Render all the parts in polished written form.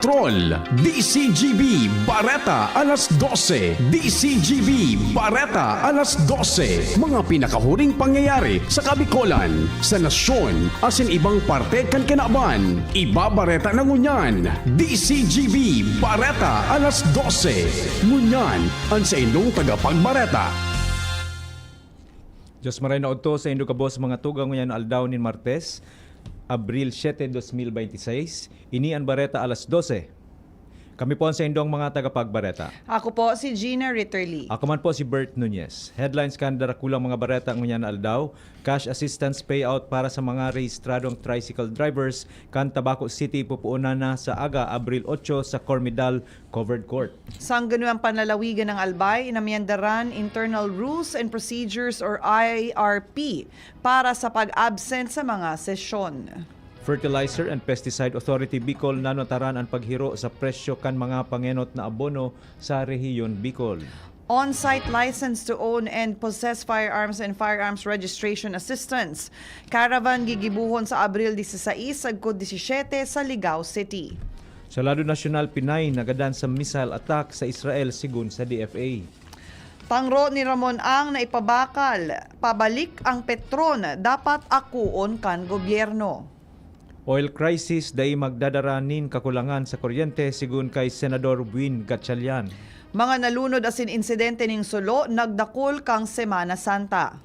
Troll, DCGB, Bareta, alas 12. DCGB, Bareta, alas 12. Mga pinakahuring pangyayari sa Kabikolan, sa nasyon, asin ibang parte kan kinaban. Iba Bareta na ngunyan. DCGB, Bareta, alas 12. Ngunyan, ang sa inyong tagapagbareta. Diyos maray na odto sa indo kabos mga tugang ngunyan aldaw ni Martes, Abril 7, 2026, ini ang Bareta alas 12. Kami po ang sa indong mga tagapagbareta. Ako po si Gina Ritterly. Ako man po si Bert Nunez. Headlines kan darakulang mga bareta ngunyan aldaw, cash assistance payout para sa mga rehistradong tricycle drivers kan Tabaco City pupuunan na sa aga Abril 8 sa Cormidal Covered Court. Sang ganuang panlalawigan ng Albay, inamyandaran Internal Rules and Procedures or IRP para sa pag-absent sa mga sesyon. Fertilizer and Pesticide Authority Bicol nanotaran ang paghiro sa presyo kan mga pangenot na abono sa rehiyon Bicol. On-site license to own and possess firearms and firearms registration assistance. Caravan gigibuhon sa Abril 16 sagkod 17 sa Ligao City. Sa lado nasyonal, Pinay nagadan sa missile attack sa Israel sigun sa DFA. Tangro ni Ramon Ang na ipabakal, pabalik ang Petron, dapat akuon kan gobyerno. Oil crisis dahil magdadaranin kakulangan sa kuryente sigun kay Senador Buin Gatchalian. Mga nalunod asin insidente ning sulo, nagdakol kang Semana Santa.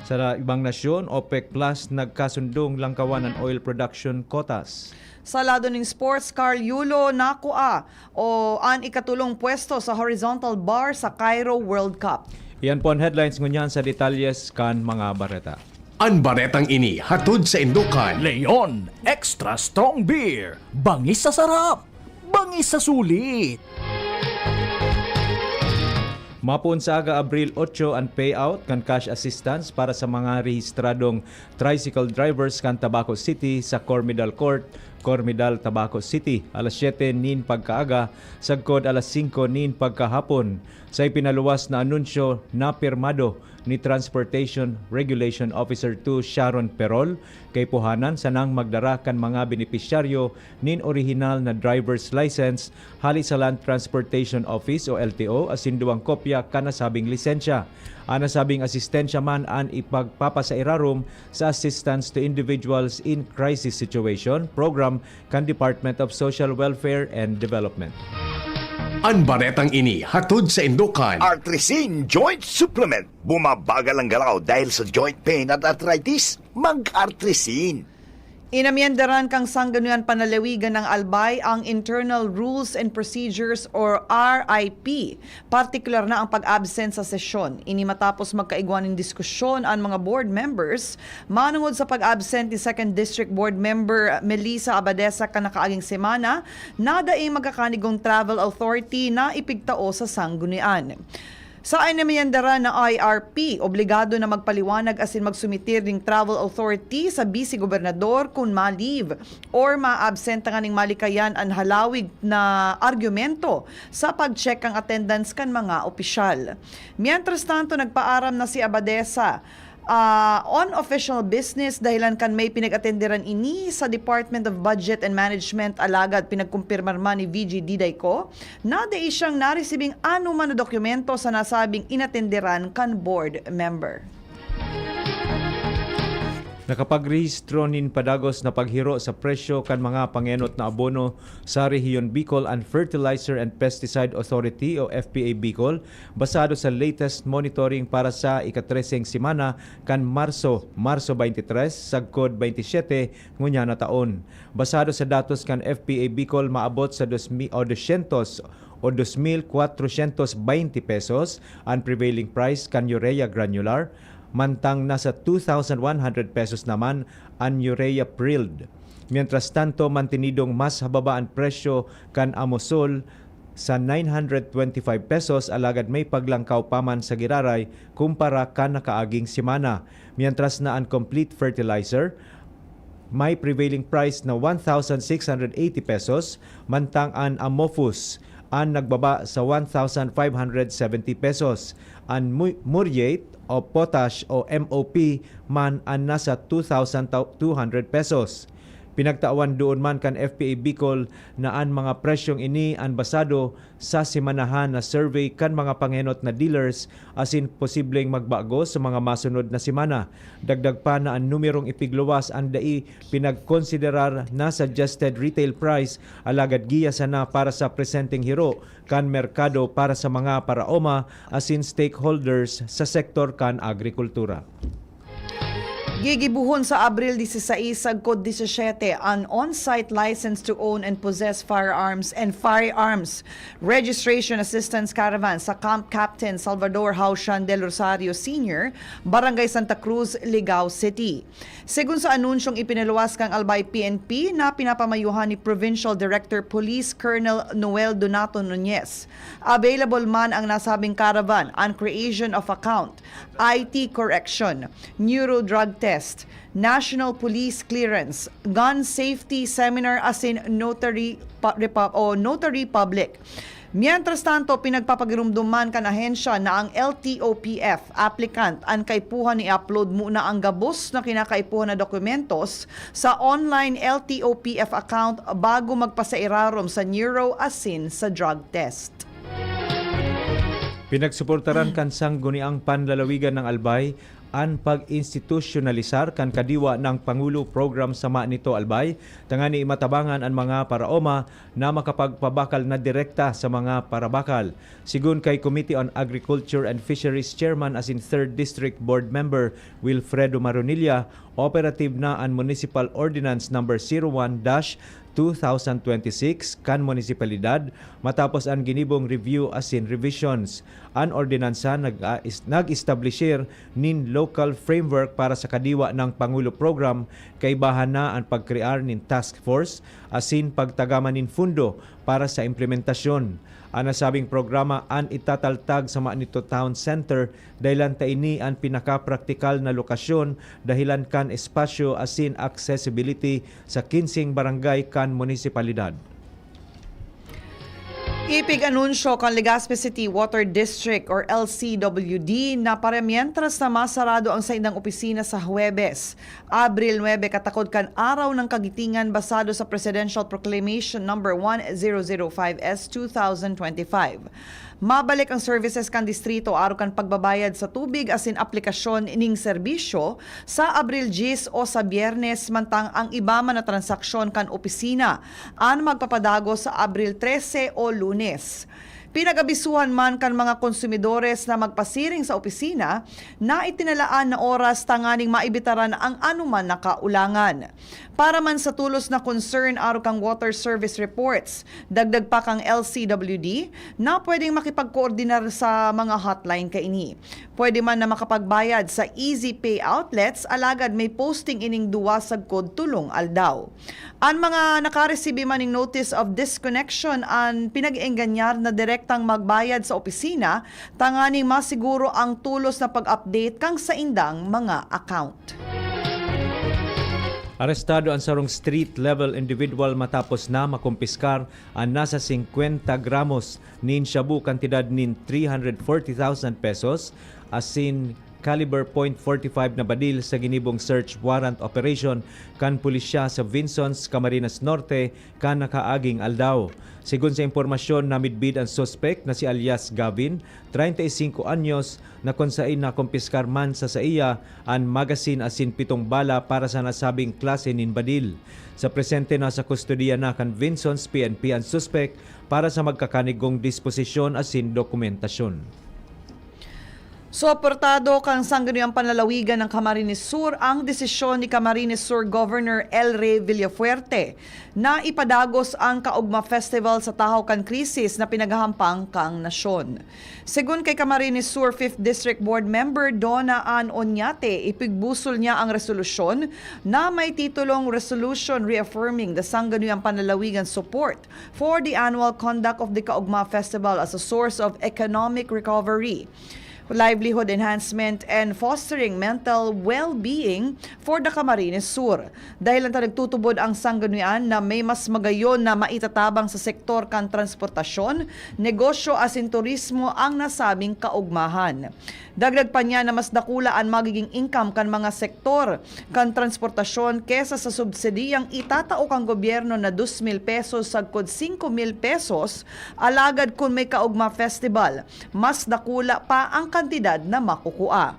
Sa ibang nasyon, OPEC Plus nagkasundong langkawan ng oil production quotas. Sa lado ng sports, Carl Yulo nakua o ang ikatulong pwesto sa horizontal bar sa Cairo World Cup. Iyan po ang headlines ngunyan sa detalyes kan mga bareta. Ang baretang ini hatod sa Indukan. Leon Extra Strong Beer. Bangis sa sarap. Bangis sa sulit. Mapun sa aga Abril 8 ang payout kan cash assistance para sa mga rehistradong tricycle drivers kan Tabaco City sa Cormidal Court, Cormidal, Tabaco City. Alas 7 nin pagkaaga, sagkod alas 5 nin pagkahapon. Sa ipinaluwas na anunsyo na pirmado ni Transportation Regulation Officer 2 Sharon Perol kay puhanan sa nang magdara kan mga benepisyaryo nin original na driver's license hali sa Land Transportation Office o LTO asin duwang kopya kan nasabing lisensya. Ang nasabing asistensya man ang ipagpapasairarom sa Assistance to Individuals in Crisis Situation program kan Department of Social Welfare and Development. Ang baretang ini hatod sa Indukan. Artrisin Joint Supplement. Bumabagal ang galaw dahil sa joint pain at arthritis. Mag-Artrisin. Inamyandaran kang sangganuan panalawigan ng Albay ang Internal Rules and Procedures or RIP. Partikular na ang pag-absent sa sesyon. Ini matapos magkaigwan ng diskusyon ang mga board members manungod sa pag-absent ni 2nd District Board Member Melissa Abadesa kanakaaging semana na daing magkakanigong Travel Authority na ipigtao sa sanggunian. Sa inamyandaran ng IRP, obligado na magpaliwanag asin magsumitir ng Travel Authority sa Vice-Gobernador kung ma-leave or ma-absent nga ning malikayan ang halawig na argumento sa pag-check ang attendance kan mga opisyal. Mientras tanto, nagpaaram na si Abadesa on official business dahilan kan may pinag-atenderan ini sa Department of Budget and Management alagad pinagkumpirmar man ni VG Didayko na di siyang naresibing anuman na dokumento sa nasabing inatenderan kan board member. Nakapagrehistro nin padagos na paghiro sa presyo kan mga pangenot na abono sa rehiyon Bicol ang Fertilizer and Pesticide Authority o FPA Bicol basado sa latest monitoring para sa ikatreseng semana kan Marso 23 sagkod 27 ngunya na taon. Basado sa datos kan FPA Bicol maabot sa 200 o 2,420 pesos ang prevailing price kan urea granular, mantang nasa 2,100 pesos naman ang urea prilled. Mientras tanto, mantinidong mas hababa ang presyo kan amosol sa 925 pesos alagad may paglangkaw paman sa giraray kumpara kan nakaaging semana. Mientras na ang complete fertilizer may prevailing price na 1,680 pesos, mantang ang amofus ang nagbaba sa 1,570 pesos. Ang muriate o potash o MOP man ang nasa 2,200 pesos. Pinagtawan doon man kan FPA Bicol na ang mga presyong ini ang basado sa simanahan na survey kan mga pangenot na dealers asin posibleng magbago sa mga masunod na simana. Dagdag pa na ang numerong ipigluwas ang dai pinagkonsiderar na suggested retail price alagad giya sana para sa presenting hiro kan merkado para sa mga paraoma asin stakeholders sa sektor kan agrikultura. Gigibuhon sa Abril 16 ag Code 17 an on-site license to own and possess firearms and firearms registration assistance caravan sa Camp Captain Salvador Haushan del Rosario Sr., Barangay Santa Cruz, Ligao City. Segun sa anunsyong ipinaluwas kang Albay PNP na pinapamayuhan ni Provincial Director Police Colonel Noel Donato Nunez, available man ang nasabing caravan on creation of account, IT correction, neuro-drug test, national police clearance, gun safety seminar asin notary public. Mientras tanto, pinagpapagirumduman kan ahensya na ang LTOPF applicant ang kaipuhan ni upload muna ang gabos na kinakaipuhan na dokumentos sa online LTOPF account bago magpasairarom sa neuro asin sa drug test. Pinagsuportaran kan sangguniang panlalawigan ng Albay ang pag-institusyonalisar kan kadiwa ng Pangulo program sama nito Albay, tangani matabangan ang mga paraoma na makapagpabakal na direkta sa mga parabakal. Sigun kay Committee on Agriculture and Fisheries Chairman as in 3rd District Board Member Wilfredo Maronilla, operative na ang Municipal Ordinance number 01-2026 kan munisipalidad matapos ang ginibong review asin revisions. Ang ordinansa nag-establisher nin local framework para sa kadiwa ng Pangulo program kay bahan na ang pagkrear nin task force asin pagtagaman nin fundo para sa implementasyon. Ang nasabing programa an itataltag sa Manito Town Center dahilan ta ini ang pinakapraktikal na lokasyon dahilan kan espasyo asin accessibility sa 15 barangay kan munisipalidad. Ipig anunsyo kan Legazpi City Water District or LCWD na para mientras na masarado ang saindang opisina sa Huwebes, Abril 9 katakod kan araw ng kagitingan basado sa Presidential Proclamation number 1005S 2025. Mabalik ang services kan distrito aro kan pagbabayad sa tubig asin aplikasyon ining serbisyo sa Abril 10 o sa Biyernes mantang ang iba man na transaksyon kan opisina an magpapadago sa Abril 13 o Lunes. Pinagabisuhan man kan mga konsumidores na magpasiring sa opisina na itinalaan na oras tanganing maibitaran ang anuman na kaulangan. Para man sa tulos na concern aro kang water service reports, dagdag pa kang LCWD na pwedeng makipagkoordinar sa mga hotline kaini. Pwede man na makapagbayad sa Easy Pay outlets alagad may posting ining duwa sa code tulong aldaw. Ang mga nakaresibi man ning notice of disconnection an pinag-ienganyar na direktang magbayad sa opisina tanganing masiguro ang tulos na pag-update kang sa indang mga account. Arestado ang sarong street-level individual matapos na makumpiskar ang nasa 50 gramos nin shabu kantidad nin 340,000 pesos asin caliber .45 na badil sa ginibong search warrant operation kan pulisya sa Vinsons, Camarines Norte kan nakaaging aldaw. Sigun sa impormasyon na midbid ang suspect na si alias Gavin, 35 anyos, na kung saan nakumpiskar man sa iya ang magasin asin 7 bala para sa nasabing klase nin badil. Sa presente na sa kustodiya na kan Vinsons PNP ang suspect para sa magkakanigong disposisyon asin dokumentasyon. Suportado kang sangguniang panlalawigan ng Camarines Sur ang desisyon ni Camarines Sur Governor El Rey Villafuerte na ipadagos ang Kaugma Festival sa tahaw kan krisis na pinagahampang kang nasyon. Segun kay Camarines Sur 5th District Board Member Donna Ann Onyate, ipigbusol niya ang resolusyon na may titulong Resolution Reaffirming the Sangguniang Panlalawigan Support for the Annual Conduct of the Kaugma Festival as a Source of Economic Recovery. livelihood enhancement and fostering mental well-being for the Camarines Sur. Dahil lang nagtutubod ang sanggunian na may mas magayon na maitatabang sa sektor kan transportasyon, negosyo asin turismo ang nasabing kaugmahan. Dagdag pa niya na mas dakula ang magiging income kan mga sektor kan transportasyon kesa sa subsidiyang itatao kang gobyerno na 2,000 pesos sagkod 5,000 pesos alagad kung may kaugma festival. Mas dakula pa ang kantidad na makukuha.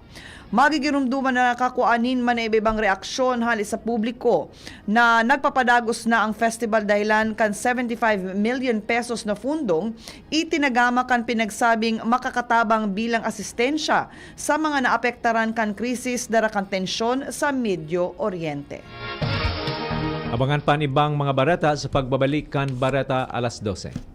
Magigirumduman na nakakuanin man na ibang reaksyon halis sa publiko na nagpapadagos na ang festival dahilan kan 75 million pesos na fundong itinagama kan pinagsabing makakatabang bilang asistensya sa mga naapektaran kan krisis dara kan tensyon sa Medio Oriente. Abangan pa ang ibang mga barata sa pagbabalik kan Barata alas 12.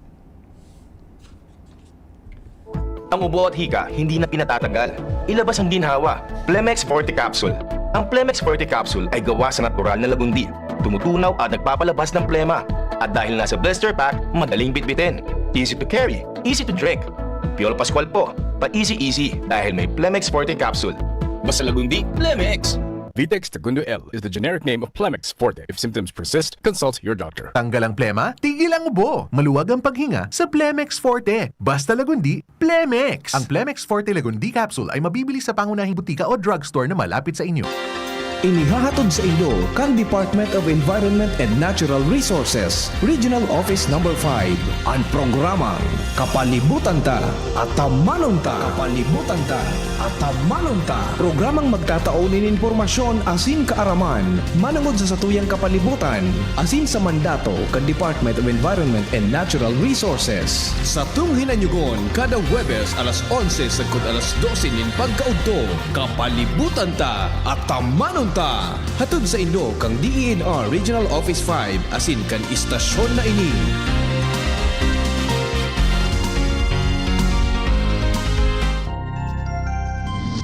Ang ubo at hika hindi na pinatatagal. Ilabas ang ginhawa. Plemex Forte Capsule. Ang Plemex Forte Capsule ay gawa sa natural na lagundi. Tumutunaw at nagpapalabas ng plema. At dahil nasa blister pack, madaling bitbitin. Easy to carry, easy to drink. Piolo Pascual po, pa-easy dahil may Plemex Forte Capsule. Basta lagundi, Plemex! Vitex Segundo L is the generic name of Plemex Forte. If symptoms persist, consult your doctor. Tanggal ang plema, tigil ang ubo. Maluwag ang paghinga sa Plemex Forte. Basta lagundi, Plemex! Ang Plemex Forte Lagundi Capsule ay mabibili sa pangunahing butika o drugstore na malapit sa inyo. Inihahatod sa inyo kang Department of Environment and Natural Resources, Regional Office No. 5, ang programang Kapalibutan Ta at Tamanon Ta. Kapalibutan Ta at Tamanon Ta. Programang magtataunin informasyon asin kaaraman, manangod sa satuyang kapalibutan, asin sa mandato kan Department of Environment and Natural Resources. Sa tunghinanyugon, kada Huwebes alas 11 sagkod alas 12 nin pagkaudto, Kapalibutan Ta at Tamanon Ta. Hatod sa inyo kang DENR Regional Office 5 asin kan istasyon na ini.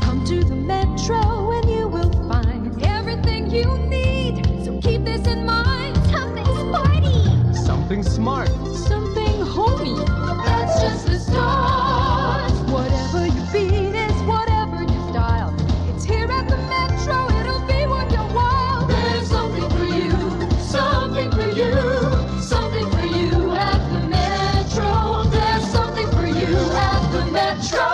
Come to the Metro and you will find everything you need. So keep this in mind. Something sporty. Something smart. Something homey. That's just the start. Whatever your beat is, whatever your style. It's here at the Metro. It'll be worth your while. There's something for you. Something for you. Something for you at the Metro. There's something for you at the Metro.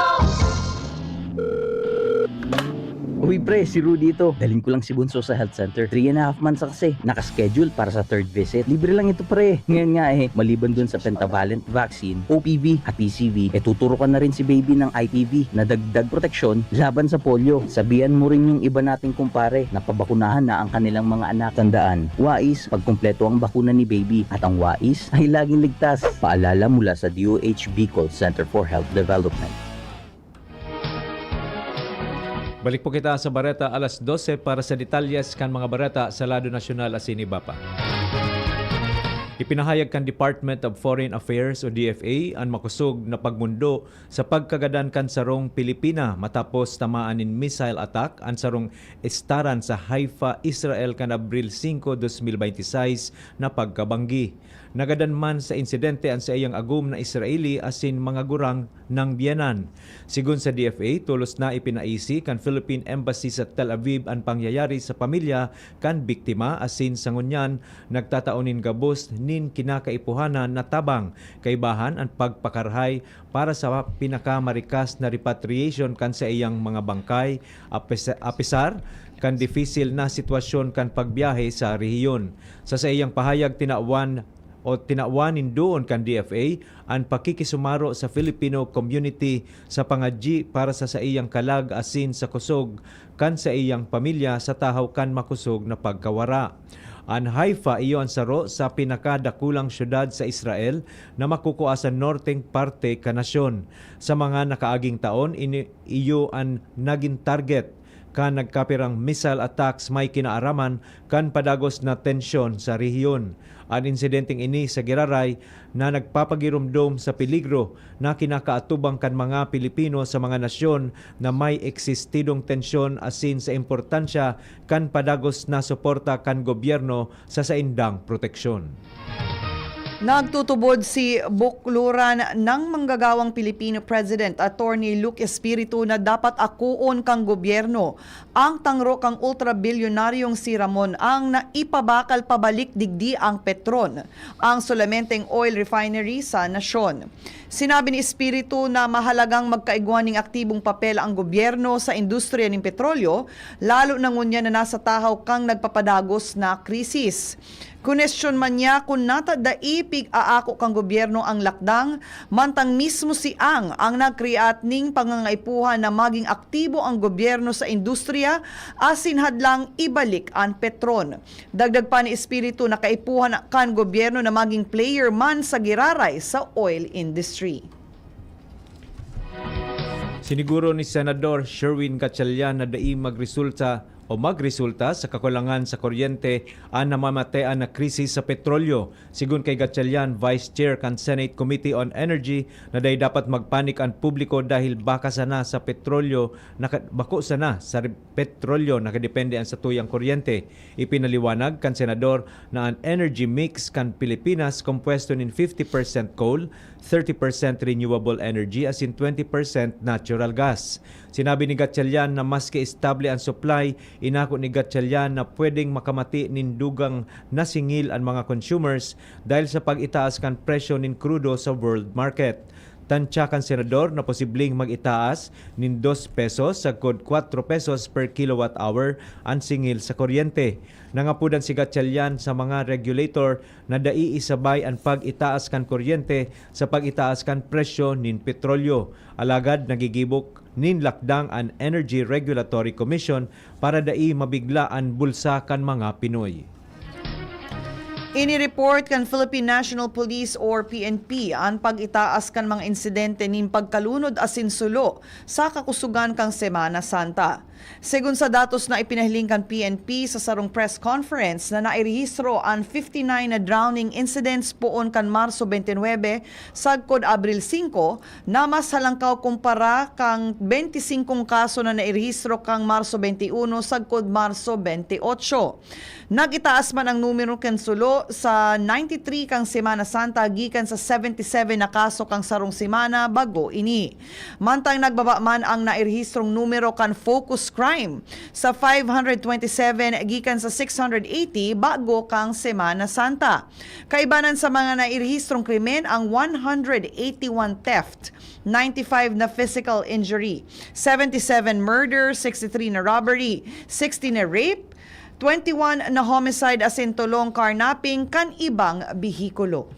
Uy pre, si Rudy ito. Dalhin ko lang si Bunso sa health center. 3.5 months kasi. Nakaschedule para sa third visit. Libre lang ito pre. Ngayon nga maliban dun sa pentavalent vaccine, OPV at PCV, tuturukan na rin si baby ng IPV na dagdag proteksyon laban sa polio. Sabihan mo rin yung iba nating kumpare na pabakunahan na ang kanilang mga anak. Tandaan, wais pag kumpleto ang bakuna ni baby at ang wais ay laging ligtas. Paalala mula sa DOH Bicol Center for Health Development. Balik po kita sa Barata alas 12 para sa detalyes kan mga barata sa lado nasyonal asin Ibapa. Ipinahayag kan Department of Foreign Affairs o DFA ang makusog na pagmundo sa pagkagadan kan sarong Pilipina matapos tamaan in missile attack ang sarong estaran sa Haifa, Israel kan Abril 5, 2026 na pagkabanggi. Nagadan man sa insidente ang sa iyang agum na Israeli asin mga gurang ng biyanan. Sigun sa DFA, tulos na ipinaisi kan Philippine Embassy sa Tel Aviv ang pangyayari sa pamilya kan biktima asin sa ngunyan nagtataonin gabos nin kinakaipuhanan na tabang kaibahan ang pagpakarhay para sa pinakamarikas na repatriation kan sa iyang mga bangkay apisar kan difisil na sitwasyon kan pagbiyahe sa rehiyon. Sa iyang pahayag tinawanin doon kan DFA ang pakikisumaro sa Filipino community sa pangadji para sa iyang kalag asin sa kusog kan sa iyang pamilya sa tahaw kan makusog na pagkawara. Ang Haifa iyo ang saro sa pinakadakulang syudad sa Israel na makukuha sa norteng parte ka nasyon. Sa mga nakaaging taon, iyo ang naging target kan nagkapirang missile attacks may kinaaraman kan padagos na tensyon sa rehiyon. Ang insidenteng ini sa Giraray na nagpapagirumdom sa peligro na kinakaatubang kan mga Pilipino sa mga nasyon na may eksistidong tensyon asin sa importansya kan padagos na suporta kan gobyerno sa saindang proteksyon. Nagtutubod si bukluran ng manggagawang Pilipino President Attorney Luke Espiritu na dapat akuon kang gobyerno ang tangro kang ultra-bilyonaryong si Ramon ang naipabakal pabalik digdi ang Petron, ang sulamenteng oil refinery sa nasyon. Sinabi ni Espiritu na mahalagang magkaigwan ng aktibong papel ang gobyerno sa industriya ng petrolyo, lalo na ngunya na nasa tahaw kang nagpapadagos na krisis. Kunestyon man niya kung natadaipig aako kang gobyerno ang lakdang, mantang mismo si ang nagkreat ning pangangaipuhan na maging aktibo ang gobyerno sa industriya asin hadlang ibalik ang Petron. Dagdag pa ni Espiritu na kaipuhan kan gobyerno na maging player man sa giraray sa oil industry. Siniguro ni Senador Sherwin Gatchalian na dai magresulta sa kakulangan sa kuryente ang namamatean na krisis sa petrolyo. Sigun kay Gatchalian, Vice Chair kan Senate Committee on Energy, na dahil dapat magpanik ang publiko dahil bako sana sa petrolyo nakadepende ang sa tuyang kuryente. Ipinaliwanag kan Senador na ang energy mix kan Pilipinas kompuesto nin 50% coal, 30% renewable energy as in 20% natural gas. Sinabi ni Gatchalian na maski estable ang supply, inako ni Gatchalian na pwedeng makamati nin dugang nasingil ang mga consumers dahil sa pag-itaas kan presyo nin krudo sa world market. Tansya kan Senador na posibleng mag-itaas nin 2 pesos sagkod 4 pesos per kilowatt hour ang singil sa kuryente. Nangapudan si Gatchalian sa mga regulator na dai isabay ang pag-itaas kan kuryente sa pag-itaas kan presyo nin petrolyo. Alagad nagigibok nin lakdang ang Energy Regulatory Commission para dai mabigla ang bulsa kan mga Pinoy. Ini-report kan Philippine National Police or PNP ang pag-itaas kan mga insidente ning pagkalunod asin sulo sa kakusugan kang Semana Santa. Segun sa datos na ipinahiling kan PNP sa sarong press conference na nairehistro ang 59 na drowning incidents poon kan Marso 29 sagkod Abril 5 na mas halangkaw kumpara kang 25 kaso na nairehistro kang Marso 21 sagkod Marso 28. Nagitaas man ang numero kan sulo sa 93 kang Semana Santa gikan sa 77 na kaso kang sarong semana bago ini. Mantang nagbaba man ang nairehistrong numero kan focus crime sa 527 gikan sa 680 bago kang Semana Santa. Kaibanan sa mga nairehistrong krimen ang 181 theft, 95 na physical injury, 77 murder, 63 na robbery, 60 na rape, 21 na homicide asin tulong carnapping kan ibang bihikulo.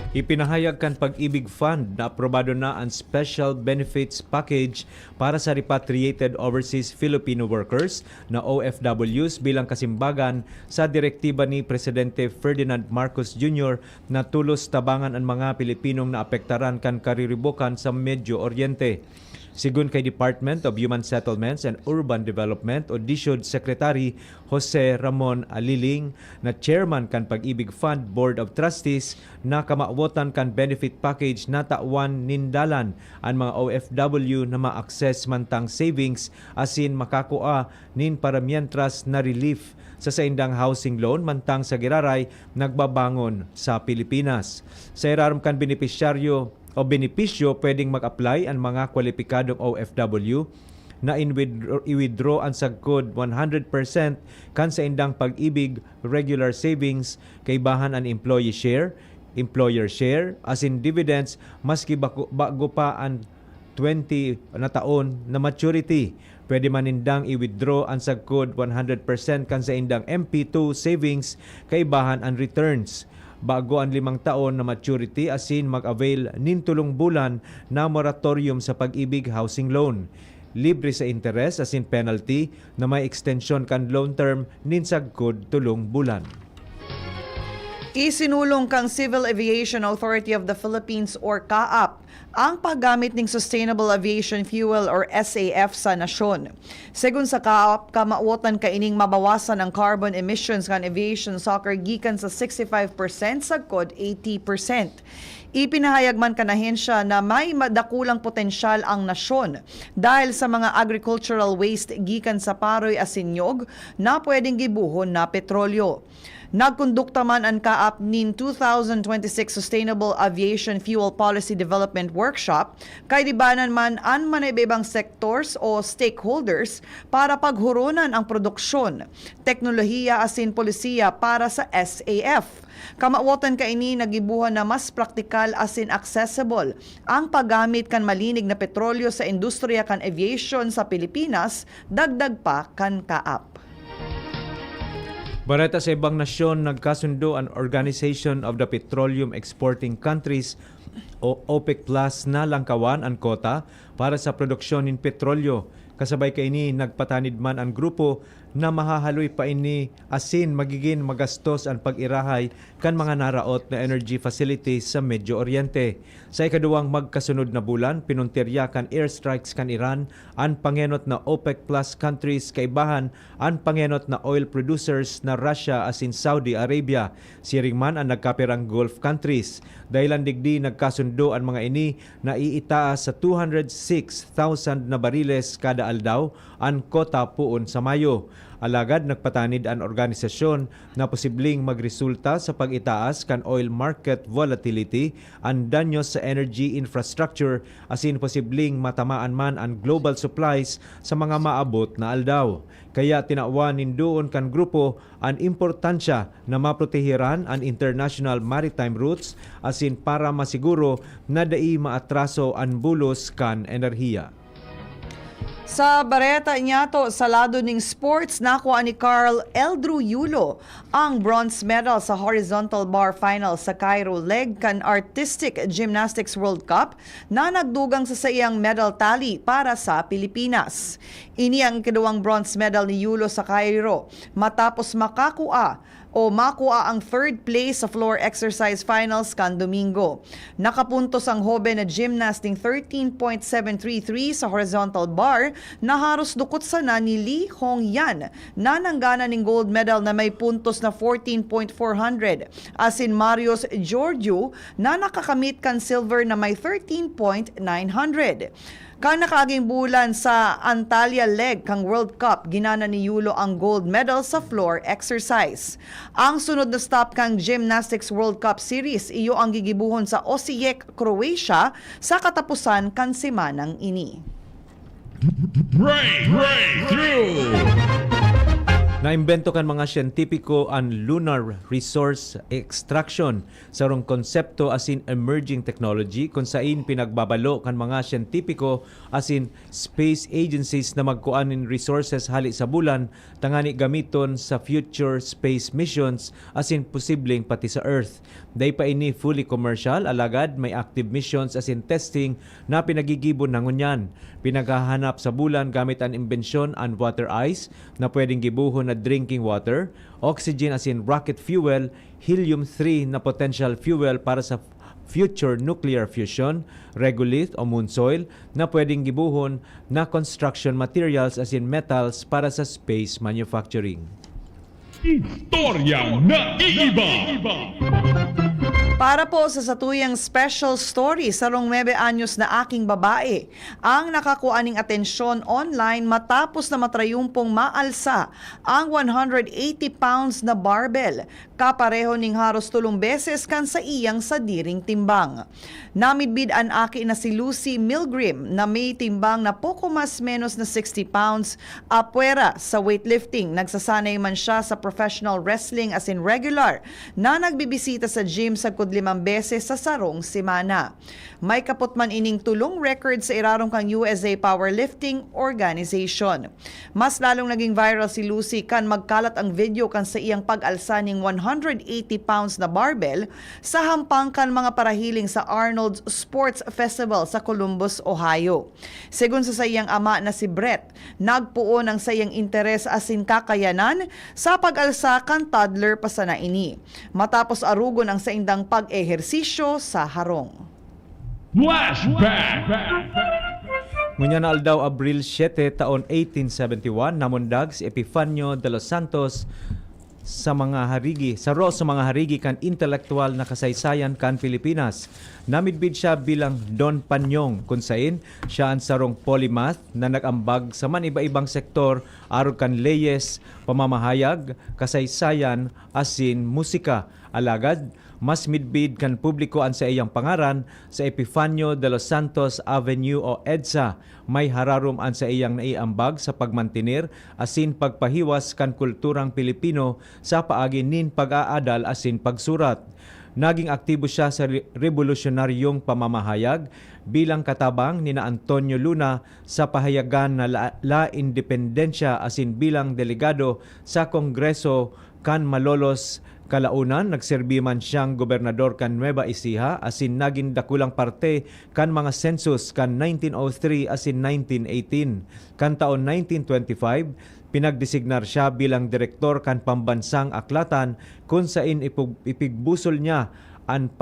Ipinahayag kan Pag-ibig Fund na aprobado na ang Special Benefits Package para sa repatriated overseas Filipino workers na OFWs bilang kasimbagan sa direktiba ni Presidente Ferdinand Marcos Jr. na tulos tabangan ang mga Pilipinong naapektaran kan kariribokan sa Medyo Oriente. Sigun kay Department of Human Settlements and Urban Development o DSUD Secretary Jose Ramon Aliling na chairman kan Pag-ibig Fund Board of Trustees na kamawotan kan benefit package na tawan nindalan ang mga OFW na ma-access mantang savings asin makakuha nin para mientras na relief sa saindang housing loan mantang sa giraray nagbabangon sa Pilipinas. Sa irarom kan benepisyaryo o benepisyo, pwedeng mag-apply ang mga kwalipikadong OFW na i-withdraw ang sagkod 100% kan sa indang Pag-ibig regular savings kaibahan ang employer share, as in dividends maski bago pa ang 20 na taon na maturity. Pwede man indang i-withdraw ang sagkod 100% kan sa indang MP2 savings kaibahan ang returns bago ang 5 taon na maturity asin mag-avail nin 3 bulan na moratorium sa Pag-ibig housing loan. Libre sa interest asin penalty na may extension kan loan term nin sagkod 3 bulan. Isinulong kang Civil Aviation Authority of the Philippines or CAAP ang paggamit ng Sustainable Aviation Fuel or SAF sa nasyon. Segun sa CAAP, kamauotan kaining mabawasan ang carbon emissions kan aviation sector gikan sa 65% sagkod 80%. Ipinahayag man kanahensya na may madakulang potensyal ang nasyon dahil sa mga agricultural waste gikan sa paroy asin nyog na pwedeng gibuhon na petrolyo. Nagkondukta man ang kaap nin 2026 Sustainable Aviation Fuel Policy Development Workshop kay dibanan man an manaybibang sectors o stakeholders para paghurunan ang produksyon, teknolohiya asin polisiya para sa SAF. Kamawatan kaini nagibuhan na mas praktikal asin accessible ang paggamit kan malinig na petrolyo sa industriya kan aviation sa Pilipinas, dagdag pa kan kaap. Bareta sa ibang nasyon, nagkasundo ang Organization of the Petroleum Exporting Countries o OPEC Plus na langkawan ang kota para sa produksyon ng petrolyo. Kasabay kaini nagpatanid man ang grupo na mahahaloy pa ini asin magiging magastos ang pag-irahay kan mga naraot na energy facilities sa Medyo Oriente. Sa ikaduwang magkasunod na bulan, pinuntirya kan airstrikes kan Iran ang pangenot na OPEC Plus countries kaibahan ang pangenot na oil producers na Russia asin Saudi Arabia. Siring man ang nagkapirang Gulf countries. Dahilan digdi nagkasundo ang mga ini na iitaas sa 206,000 na bariles kada aldaw ang kota puon sa Mayo. Alagad nagpatanid ang organisasyon na posibleng magresulta sa pag-itaas kan oil market volatility ang danyos sa energy infrastructure asin posibleng matamaan man ang global supplies sa mga maabot na aldaw. Kaya tinawan nindoon kan grupo ang importansya na maprotehiran ang international maritime routes asin para masiguro na dai maatraso ang bulos kan enerhiya. Sa bareta niya to sa lado ning sports, nakuha ni Carl Eldrew Yulo ang bronze medal sa horizontal bar final sa Cairo leg kan Artistic Gymnastics World Cup na nagdugang sa sayang medal tally para sa Pilipinas. Ini ang ikaduwang bronze medal ni Yulo sa Cairo matapos makuha ang third place sa floor exercise finals kan Domingo. Nakapuntos ang hobe na gymnast ng 13.733 sa horizontal bar na haros dukot sana ni Lee Hong Yan na nanggana ng gold medal na may puntos na 14.400 asin Marius Giorgio na nakakamit kan silver na may 13.900. Kan nakaaging bulan sa Antalya leg kang World Cup, ginana ni Yulo ang gold medal sa floor exercise. Ang sunod na stop kang Gymnastics World Cup Series, iyo ang gigibuhon sa Osijek, Croatia sa katapusan kan semanang ini. Breakthrough! Naimbento kan mga siyentipiko ang lunar resource extraction sarong konsepto asin emerging technology kung saan pinagbabalo kan mga siyentipiko asin space agencies na magkuanin resources hali sa bulan tangani gamiton sa future space missions asin posibleng pati sa Earth. Day pa ini fully commercial, alagad may active missions asin testing na pinagigibon na ngunyan. Pinaghahanap sa bulan gamit ang imbensyon ang water ice na pwedeng gibuhon na drinking water, oxygen asin rocket fuel, helium-3 na potential fuel para sa future nuclear fusion, regolith o moon soil na pwedeng gibuhon na construction materials asin metals para sa space manufacturing. Istoryang naiiba! Para po sa satuyang special story sa 9 anyos na aking babae, ang nakakuha ning atensyon online matapos na matrayumpong maalsa ang 180 pounds na barbell, kapareho ning haros 3 beses kan sa iyang sadiring timbang. Namidbid an aki na si Lucy Milgrim na may timbang na poko mas menos na 60 pounds apwera sa weightlifting. Nagsasanay man siya sa professional wrestling as in regular na nagbibisita sa gym sa 5 beses sa sarong semana. May kapot man ining tulong record sa irarong kang USA Powerlifting Organization. Mas lalong naging viral si Lucy kan magkalat ang video kan sa iyang pag-alsa ning 180 pounds na barbell sa hampang kan mga parahiling sa Arnold's Sports Festival sa Columbus, Ohio. Segun sa iyang ama na si Brett, nagpuon ang sayang interes asin kakayanan sa pag-alsa kan toddler pa sana ini. Matapos arugon ang saindang pag-ehersisyo sa harong. Flashback! Ngunya na aldaw Abril 7 taon 1871 namundag si Epifanio de los Santos sa mga harigi kan intelektual na kasaysayan kan Pilipinas. Namidbid siya bilang Don Panyong kung sain siya ang sarong polymath na nag-ambag sa man iba-ibang sektor aron kan leyes, pamamahayag, kasaysayan, asin musika. Alagad, mas midbid kan publiko ang sa iyang pangaran sa Epifanio de los Santos Avenue o EDSA. May hararom ang sa iyang naiambag sa pagmantinir asin pagpahiwas kan kulturang Pilipino sa paagi nin pag-aadal asin pagsurat. Naging aktibo siya sa revolusyonaryong pamamahayag bilang katabang ni na Antonio Luna sa pahayagan na La Independencia asin bilang delegado sa Kongreso kan Malolos. Kalaunan, nagserbi man siyang gobernador kan Nueva Ecija asin naging dakulang parte kan mga census kan 1903 asin 1918. Kan taon 1925, pinagdesignar siya bilang direktor kan pambansang aklatan kung sain ipigbusol niya ang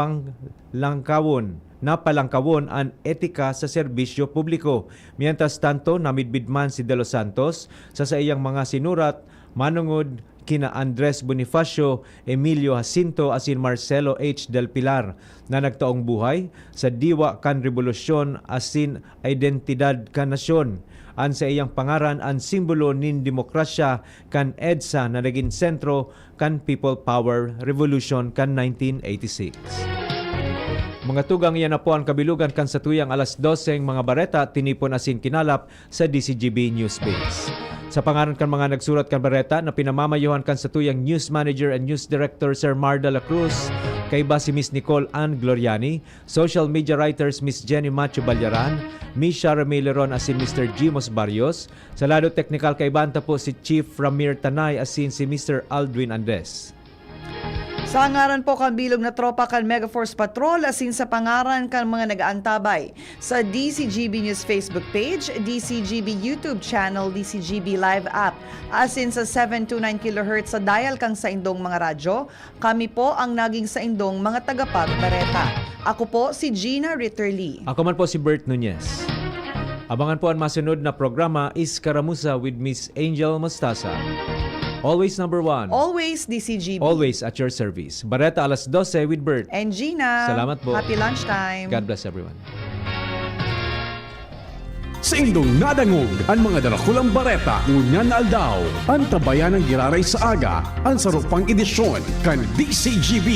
napalangkawon ang etika sa serbisyo publiko. Mientras tanto, namidbid man si De Los Santos sa iyang mga sinurat manungod kina Andres Bonifacio, Emilio Jacinto asin Marcelo H. Del Pilar na nagtaong buhay sa diwa kan revolusyon asin identidad kan nasyon. An sa iyang pangaran ang simbolo nin demokrasya kan EDSA na naging sentro kan People Power Revolution kan 1986. Mga tugang iyan na po ang kabilugan kan sa tuyang alas 12 mga bareta tinipon asin kinalap sa DCGB Newspace. Sa pangaran kan mga nagsurat kan bareta na pinamamayuhan kan sa tuyang News Manager and News Director Sir Mar de la Cruz, kay ba si Miss Nicole Ann Gloriani, Social Media Writers Miss Jenny Macho Balyaran, Miss Shara Maileron asin Mr. Jimos Barrios, sa lado technical kay banta po si Chief Ramir Tanay asin si Mr. Aldwin Andes. Sa ngaran po kan bilog na tropa kan Megaforce Patrol asin sa pangaran kan mga nag-aantabay sa DCGB News Facebook page, DCGB YouTube channel, DCGB Live app asin sa 729 kHz sa dial kang sa indong mga radyo, kami po ang naging sa indong mga tagapagbareta. Ako po si Gina Ritterly. Ako man po si Bert Nunez. Abangan po ang masunod na programa Iskaramuza with Miss Angel Mostasa. Always number one. Always DCGB. Always at your service. Bareta alas 12 with Bert. And Gina. Salamat po. Happy lunchtime. God bless everyone. Sa indong nadangog ang mga darakulang bareta ngunyan na aldaw. Ang tabayan ng giraray sa aga ang sarupang edisyon kan DCGB.